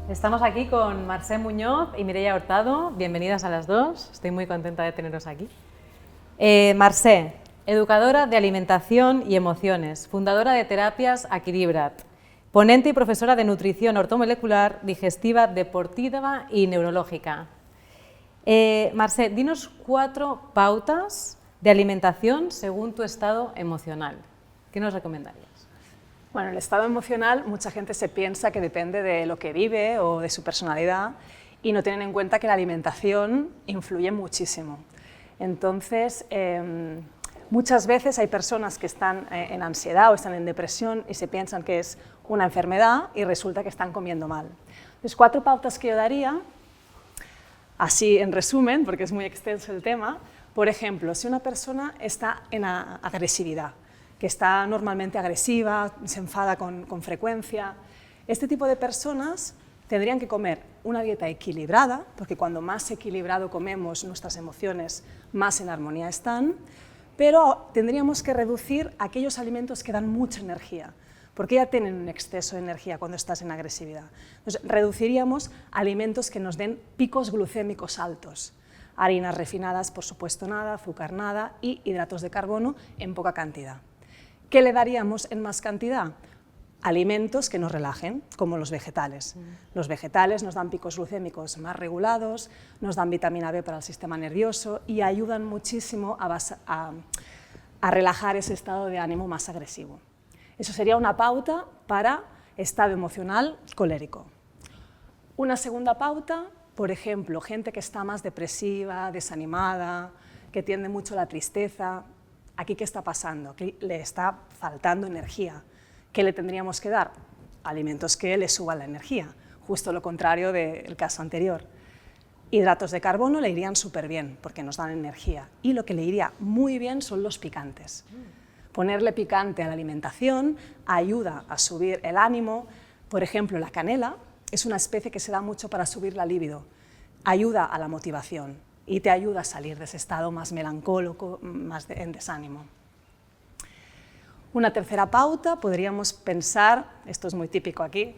Estamos aquí con Mercè Muñoz y Mireia Hurtado. Bienvenidas a las dos, estoy muy contenta de teneros aquí. Mercè, educadora de alimentación y emociones, fundadora de Terapias Equilibrat, ponente y profesora de nutrición ortomolecular, digestiva, deportiva y neurológica. Mercè, dinos 4 pautas de alimentación según tu estado emocional. ¿Qué nos recomendarías? Bueno, el estado emocional, mucha gente se piensa que depende de lo que vive o de su personalidad y no tienen en cuenta que la alimentación influye muchísimo. Entonces, muchas veces hay personas que están en ansiedad o están en depresión y se piensan que es una enfermedad y resulta que están comiendo mal. Entonces, 4 pautas que yo daría, así en resumen, porque es muy extenso el tema. Por ejemplo, si una persona está en agresividad, que está normalmente agresiva, se enfada con frecuencia, este tipo de personas tendrían que comer una dieta equilibrada, porque cuando más equilibrado comemos, nuestras emociones más en armonía están, pero tendríamos que reducir aquellos alimentos que dan mucha energía, porque ya tienen un exceso de energía cuando estás en agresividad. Entonces, reduciríamos alimentos que nos den picos glucémicos altos. Harinas refinadas, por supuesto nada, azúcar nada y hidratos de carbono en poca cantidad. ¿Qué le daríamos en más cantidad? Alimentos que nos relajen, como los vegetales. Los vegetales nos dan picos glucémicos más regulados, nos dan vitamina B para el sistema nervioso y ayudan muchísimo a relajar ese estado de ánimo más agresivo. Eso sería una pauta para estado emocional colérico. Una segunda pauta, por ejemplo, gente que está más depresiva, desanimada, que tiende mucho a la tristeza. ¿Aquí qué está pasando? Aquí le está faltando energía. ¿Qué le tendríamos que dar? Alimentos que le suban la energía, justo lo contrario del caso anterior. Hidratos de carbono le irían súper bien, porque nos dan energía. Y lo que le iría muy bien son los picantes. Ponerle picante a la alimentación ayuda a subir el ánimo. Por ejemplo, la canela es una especie que se da mucho para subir la libido. Ayuda a la motivación y te ayuda a salir de ese estado más melancólico, más en desánimo. Una tercera pauta, podríamos pensar, esto es muy típico aquí,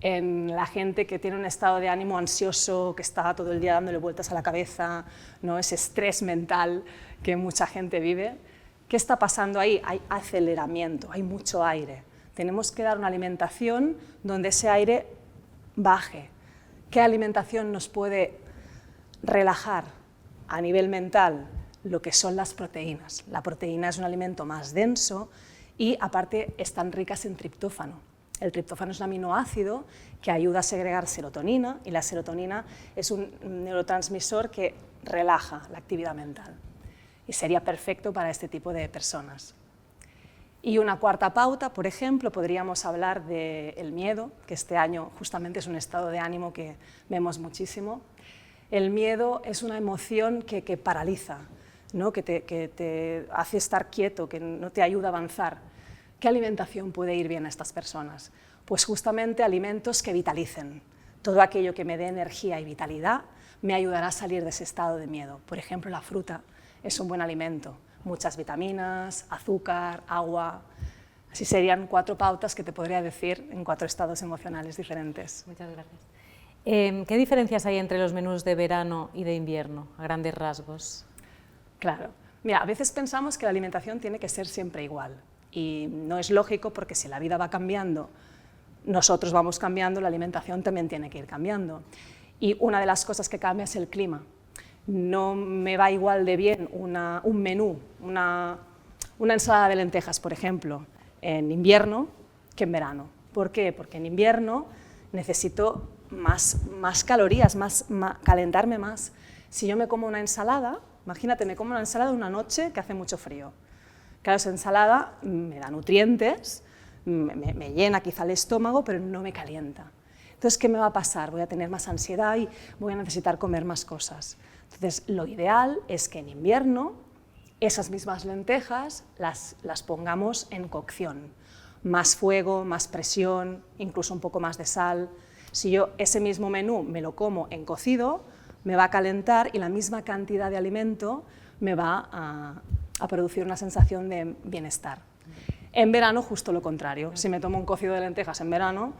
en la gente que tiene un estado de ánimo ansioso, que está todo el día dándole vueltas a la cabeza, ¿no? Ese estrés mental que mucha gente vive. ¿Qué está pasando ahí? Hay aceleramiento, hay mucho aire. Tenemos que dar una alimentación donde ese aire baje. ¿Qué alimentación nos puede relajar a nivel mental? Lo que son las proteínas. La proteína es un alimento más denso y aparte están ricas en triptófano. El triptófano es un aminoácido que ayuda a segregar serotonina y la serotonina es un neurotransmisor que relaja la actividad mental y sería perfecto para este tipo de personas. Y una cuarta pauta, por ejemplo, podríamos hablar del miedo, que este año justamente es un estado de ánimo que vemos muchísimo. El miedo es una emoción que paraliza, ¿no? que te hace estar quieto, que no te ayuda a avanzar. ¿Qué alimentación puede ir bien a estas personas? Pues justamente alimentos que vitalicen. Todo aquello que me dé energía y vitalidad me ayudará a salir de ese estado de miedo. Por ejemplo, la fruta es un buen alimento. Muchas vitaminas, azúcar, agua. Así serían 4 pautas que te podría decir en 4 estados emocionales diferentes. Muchas gracias. ¿Qué diferencias hay entre los menús de verano y de invierno, a grandes rasgos? Claro. Mira, a veces pensamos que la alimentación tiene que ser siempre igual y no es lógico porque si la vida va cambiando, nosotros vamos cambiando, la alimentación también tiene que ir cambiando. Y una de las cosas que cambia es el clima. No me va igual de bien un menú, una ensalada de lentejas, por ejemplo, en invierno que en verano. ¿Por qué? Porque en invierno necesito más calorías, calentarme más. Si yo me como una ensalada, imagínate, me como una ensalada una noche que hace mucho frío. Claro, esa ensalada me da nutrientes, me llena quizá el estómago, pero no me calienta. Entonces, ¿qué me va a pasar? Voy a tener más ansiedad y voy a necesitar comer más cosas. Entonces, lo ideal es que en invierno esas mismas lentejas las pongamos en cocción. Más fuego, más presión, incluso un poco más de sal. Si yo ese mismo menú me lo como en cocido, me va a calentar y la misma cantidad de alimento me va a producir una sensación de bienestar. En verano justo lo contrario, si me tomo un cocido de lentejas en verano,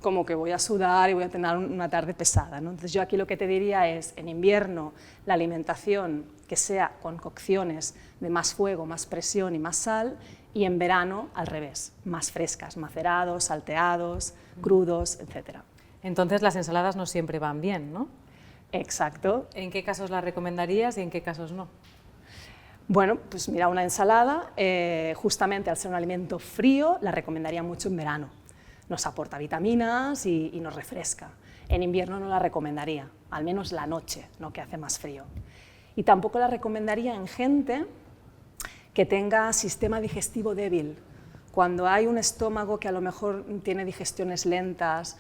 como que voy a sudar y voy a tener una tarde pesada, ¿no? Entonces yo aquí lo que te diría es, en invierno, la alimentación que sea con cocciones de más fuego, más presión y más sal, y en verano al revés, más frescas, macerados, salteados, crudos, etc. Entonces las ensaladas no siempre van bien, ¿no? Exacto. ¿En qué casos las recomendarías y en qué casos no? Bueno, pues mira, una ensalada, justamente al ser un alimento frío, la recomendaría mucho en verano. Nos aporta vitaminas y nos refresca. En invierno no la recomendaría, al menos la noche, no que hace más frío. Y tampoco la recomendaría en gente que tenga sistema digestivo débil. Cuando hay un estómago que a lo mejor tiene digestiones lentas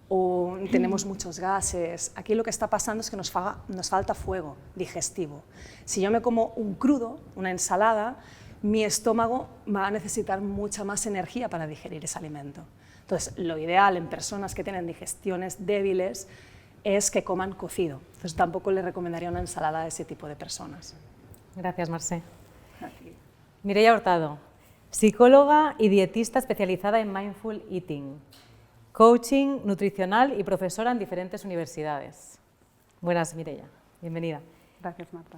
o tenemos muchos gases, aquí lo que está pasando es que nos falta fuego digestivo. Si yo me como un crudo, una ensalada, mi estómago va a necesitar mucha más energía para digerir ese alimento. Entonces, lo ideal en personas que tienen digestiones débiles es que coman cocido. Entonces, tampoco le recomendaría una ensalada a ese tipo de personas. Gracias, Marcé. Mireia Hurtado, psicóloga y dietista especializada en Mindful Eating, coaching nutricional y profesora en diferentes universidades. Buenas, Mireia. Bienvenida. Gracias, Marta.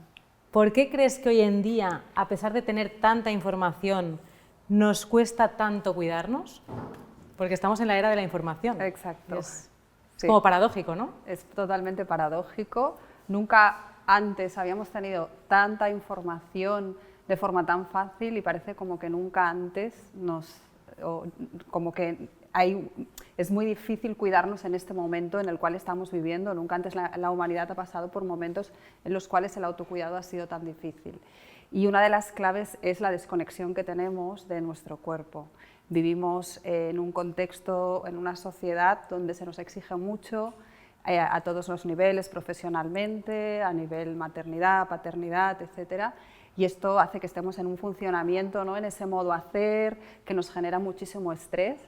¿Por qué crees que hoy en día, a pesar de tener tanta información, nos cuesta tanto cuidarnos? Porque estamos en la era de la información. Exacto. Es Sí. como paradójico, ¿no? Es totalmente paradójico. Nunca antes habíamos tenido tanta información de forma tan fácil y parece como que nunca antes es muy difícil cuidarnos en este momento en el cual estamos viviendo. Nunca antes la humanidad ha pasado por momentos en los cuales el autocuidado ha sido tan difícil. Y una de las claves es la desconexión que tenemos de nuestro cuerpo. Vivimos en un contexto, en una sociedad donde se nos exige mucho a todos los niveles, profesionalmente, a nivel maternidad, paternidad, etcétera. Y esto hace que estemos en un funcionamiento, ¿no?, en ese modo hacer, que nos genera muchísimo estrés.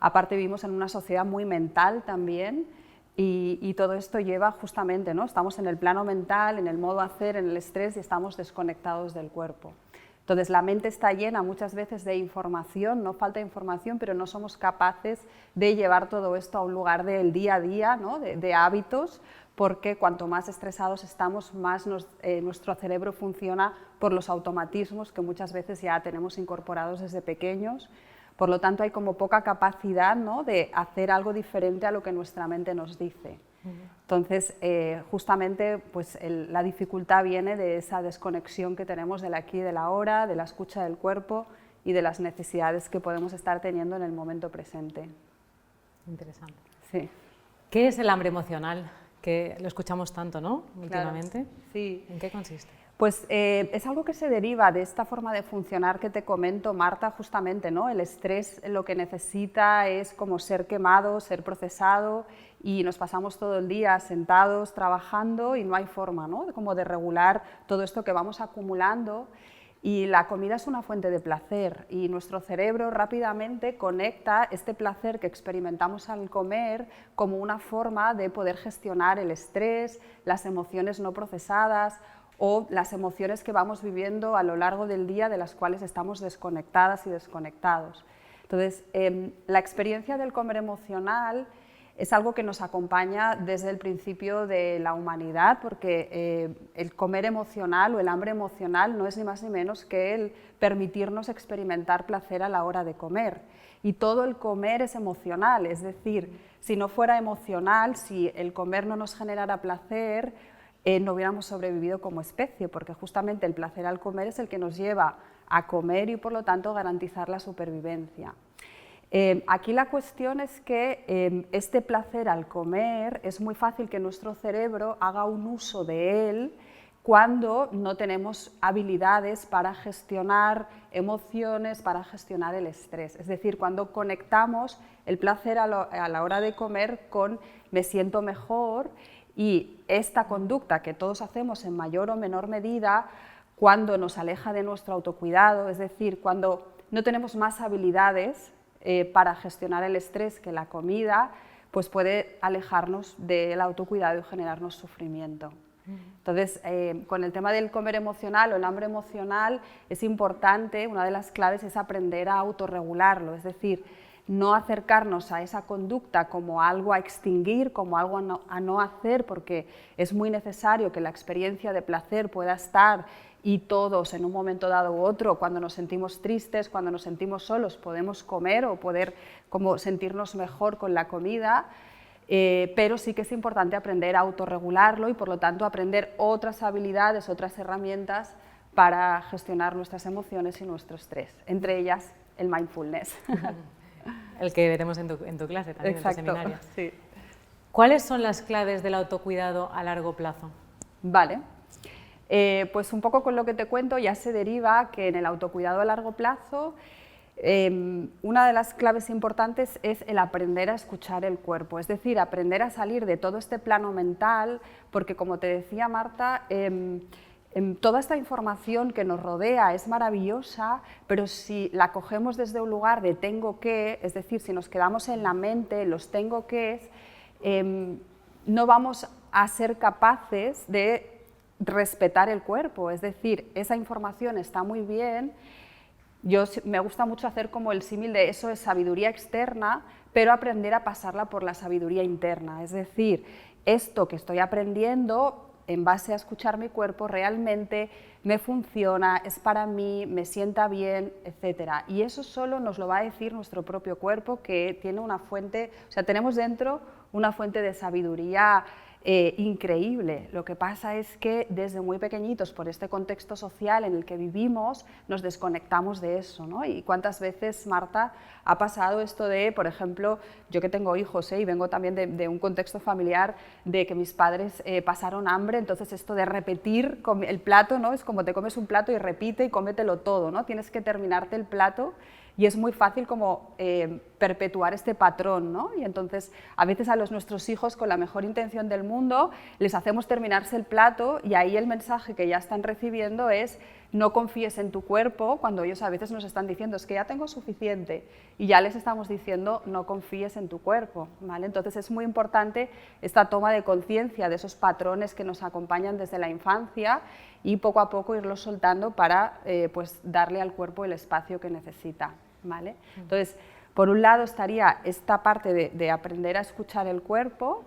Aparte vivimos en una sociedad muy mental también y todo esto lleva justamente, ¿no?, estamos en el plano mental, en el modo hacer, en el estrés y estamos desconectados del cuerpo. Entonces la mente está llena muchas veces de información, no falta información, pero no somos capaces de llevar todo esto a un lugar del día a día, ¿no?, de hábitos, porque cuanto más estresados estamos, más nuestro cerebro funciona por los automatismos que muchas veces ya tenemos incorporados desde pequeños. Por lo tanto, hay como poca capacidad, ¿no?, de hacer algo diferente a lo que nuestra mente nos dice. Entonces, justamente pues, la dificultad viene de esa desconexión que tenemos del aquí y del ahora, de la escucha del cuerpo y de las necesidades que podemos estar teniendo en el momento presente. Interesante. Sí. ¿Qué es el hambre emocional? Que lo escuchamos tanto, ¿no?, últimamente. Claro, sí. ¿En qué consiste? Pues es algo que se deriva de esta forma de funcionar que te comento, Marta, justamente, ¿no? El estrés lo que necesita es como ser quemado, ser procesado y nos pasamos todo el día sentados, trabajando y no hay forma, ¿no?, como de regular todo esto que vamos acumulando. Y la comida es una fuente de placer y nuestro cerebro rápidamente conecta este placer que experimentamos al comer como una forma de poder gestionar el estrés, las emociones no procesadas o las emociones que vamos viviendo a lo largo del día de las cuales estamos desconectadas y desconectados. Entonces, la experiencia del comer emocional es algo que nos acompaña desde el principio de la humanidad, porque el comer emocional o el hambre emocional no es ni más ni menos que el permitirnos experimentar placer a la hora de comer. Y todo el comer es emocional, es decir, si no fuera emocional, si el comer no nos generara placer, no hubiéramos sobrevivido como especie, porque justamente el placer al comer es el que nos lleva a comer y por lo tanto garantizar la supervivencia. Aquí la cuestión es que este placer al comer es muy fácil que nuestro cerebro haga un uso de él cuando no tenemos habilidades para gestionar emociones, para gestionar el estrés. Es decir, cuando conectamos el placer a la hora de comer con me siento mejor y esta conducta que todos hacemos en mayor o menor medida cuando nos aleja de nuestro autocuidado, es decir, cuando no tenemos más habilidades para gestionar el estrés que la comida, pues puede alejarnos del autocuidado y generarnos sufrimiento. Entonces, con el tema del comer emocional o el hambre emocional, es importante, una de las claves es aprender a autorregularlo, es decir, no acercarnos a esa conducta como algo a extinguir, como algo a no hacer, porque es muy necesario que la experiencia de placer pueda estar y todos en un momento dado u otro, cuando nos sentimos tristes, cuando nos sentimos solos, podemos comer o poder como sentirnos mejor con la comida, pero sí que es importante aprender a autorregularlo y por lo tanto aprender otras habilidades, otras herramientas para gestionar nuestras emociones y nuestro estrés, entre ellas el mindfulness. El que veremos en tu clase también, Exacto, en tu seminario. sí. ¿Cuáles son las claves del autocuidado a largo plazo? Vale, pues un poco con lo que te cuento ya se deriva que en el autocuidado a largo plazo una de las claves importantes es el aprender a escuchar el cuerpo, es decir, aprender a salir de todo este plano mental, porque como te decía Marta, toda esta información que nos rodea es maravillosa, pero si la cogemos desde un lugar de tengo que, es decir, si nos quedamos en la mente, los tengo que, no vamos a ser capaces de respetar el cuerpo, es decir, esa información está muy bien. Me gusta mucho hacer como el símil de eso es sabiduría externa, pero aprender a pasarla por la sabiduría interna, es decir, esto que estoy aprendiendo en base a escuchar mi cuerpo realmente me funciona, es para mí, me sienta bien, etc. Y eso solo nos lo va a decir nuestro propio cuerpo, que tiene una fuente, o sea, tenemos dentro una fuente de sabiduría increíble. Lo que pasa es que desde muy pequeñitos, por este contexto social en el que vivimos, nos desconectamos de eso, ¿no? Y cuántas veces, Marta, ha pasado esto de, por ejemplo, yo que tengo hijos y vengo también de un contexto familiar de que mis padres pasaron hambre, entonces esto de repetir el plato, ¿no? Es como te comes un plato y repite y cómetelo todo, ¿no? Tienes que terminarte el plato. Y es muy fácil como perpetuar este patrón, ¿no? Y entonces a veces a nuestros hijos con la mejor intención del mundo les hacemos terminarse el plato y ahí el mensaje que ya están recibiendo es no confíes en tu cuerpo, cuando ellos a veces nos están diciendo es que ya tengo suficiente y ya les estamos diciendo no confíes en tu cuerpo, ¿vale? Entonces es muy importante esta toma de conciencia de esos patrones que nos acompañan desde la infancia y poco a poco irlos soltando para pues darle al cuerpo el espacio que necesita, ¿vale? Entonces, por un lado estaría esta parte de aprender a escuchar el cuerpo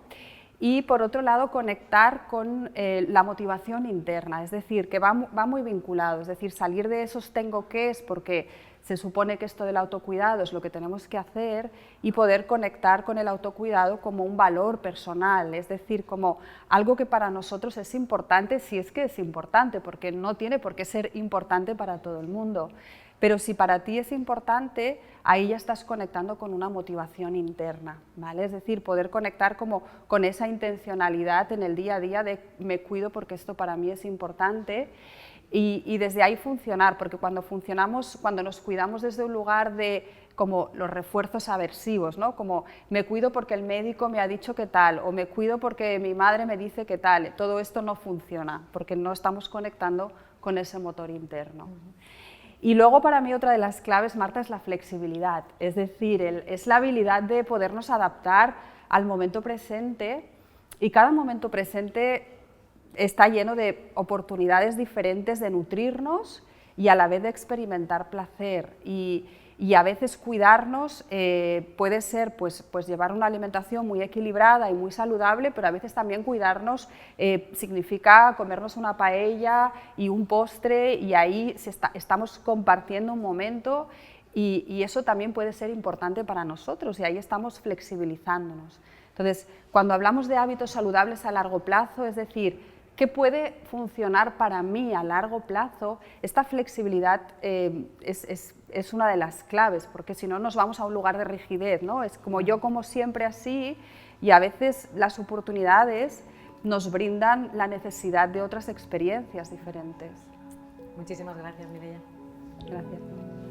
y por otro lado conectar con la motivación interna, es decir, que va muy vinculado, es decir, salir de esos tengo que es porque se supone que esto del autocuidado es lo que tenemos que hacer y poder conectar con el autocuidado como un valor personal, es decir, como algo que para nosotros es importante, si es que es importante, porque no tiene por qué ser importante para todo el mundo. Pero si para ti es importante, ahí ya estás conectando con una motivación interna, ¿vale? Es decir, poder conectar como con esa intencionalidad en el día a día de me cuido porque esto para mí es importante y desde ahí funcionar, porque cuando nos cuidamos desde un lugar de como los refuerzos aversivos, ¿no? Como me cuido porque el médico me ha dicho que tal, o me cuido porque mi madre me dice que tal, todo esto no funciona, porque no estamos conectando con ese motor interno. Y luego para mí otra de las claves, Marta, es la flexibilidad, es decir, es la habilidad de podernos adaptar al momento presente y cada momento presente está lleno de oportunidades diferentes de nutrirnos y a la vez de experimentar placer y a veces cuidarnos puede ser pues llevar una alimentación muy equilibrada y muy saludable, pero a veces también cuidarnos significa comernos una paella y un postre y ahí estamos compartiendo un momento y eso también puede ser importante para nosotros y ahí estamos flexibilizándonos. Entonces, cuando hablamos de hábitos saludables a largo plazo, es decir, ¿qué puede funcionar para mí a largo plazo? Esta flexibilidad es una de las claves, porque si no nos vamos a un lugar de rigidez, ¿no? Es como yo como siempre así y a veces las oportunidades nos brindan la necesidad de otras experiencias diferentes. Muchísimas gracias, Mireia. Gracias.